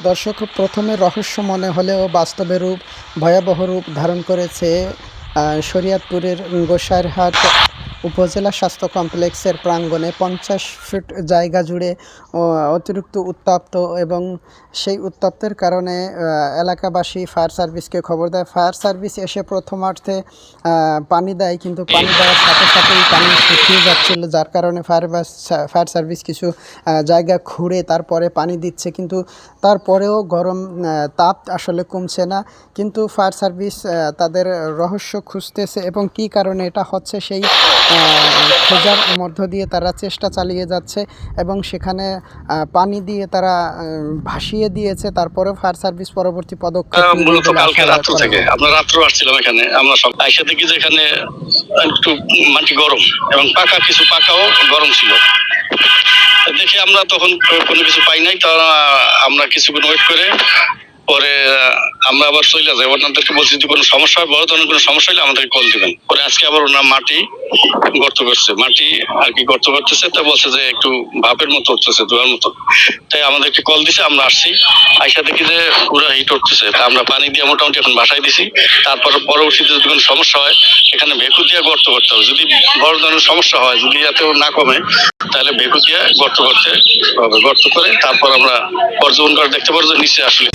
দর্শক, প্রথমে রহস্য মনে হলেও বাস্তবে ভয়াবহ রূপ ধারণ করেছে শরীয়তপুরের গোসাইরহাট উপজেলা স্বাস্থ্য কমপ্লেক্সের প্রাঙ্গণে 50 ফিট জায়গা জুড়ে অতিরিক্ত উত্তপ্ত, এবং সেই উত্তপ্তের কারণে এলাকাবাসী ফায়ার সার্ভিসকে খবর দেয়। ফায়ার সার্ভিস এসে প্রথমার্ধে পানি দেয়, কিন্তু পানি দেওয়ার সাথে সাথেই পানি শুকিয়ে যাচ্ছিল, যার কারণে ফায়ার সার্ভিস কিছু জায়গা খুঁড়ে তারপরে পানি দিচ্ছে, কিন্তু তারপরেও গরম তাপ আসলে কমছে না। কিন্তু ফায়ার সার্ভিস তাদের রহস্য খুঁজতেছে এবং কী কারণে এটা হচ্ছে সেই খোঁজার মধ্য দিয়ে তারা চেষ্টা চালিয়ে যাচ্ছে, এবং সেখানে পানি দিয়ে তারা ভাসিয়ে দিয়েছে। তারপরেও ফায়ার সার্ভিস পরবর্তী পদক্ষেপ মূলত কালকে রাত্র থেকে আমরা রাত্র আসছিলাম এখানে, আমরা সব একসাথে দেখি যে এখানে একটু মাটি গরম এবং কিছু পাকাও গরম ছিল। দেখে আমরা তখন কোনো কিছু পাই নাই, তারা আমরা কিছুক্ষণ ওয়েট করে পরে আমরা আবার চলে যাই। ওনাদেরকে বলছি যদি কোনো সমস্যা হয়, বড় ধরনের কোনো সমস্যা হলে আমাদেরকে কল দিবেন। পরে আজকে আবার ওনার মাটি গর্ত করছে, মাটি আর কি গর্ত করতেছে, তা বলছে যে একটু ভাপের মতো হচ্ছে, ধোয়ার মতো। তাই আমাদেরকে কল দিছে, আমরা আসছি, আইসা দেখি যে পুরো হিট উঠতেছে। তা আমরা পানি দিয়ে মোটামুটি এখন বাসায় দিছি। তারপর পরবর্তীতে যদি কোনো সমস্যা হয় এখানে ভেকু দিয়ে গর্ত করতে হবে। যদি বড় ধরনের সমস্যা হয়, যদি এতেও না কমে, তাহলে ভেকু দিয়ে গর্ত করতে হবে। গর্ত করে তারপর আমরা পর্যবেক্ষণ করে দেখতে পারবো যে নিচে আসলে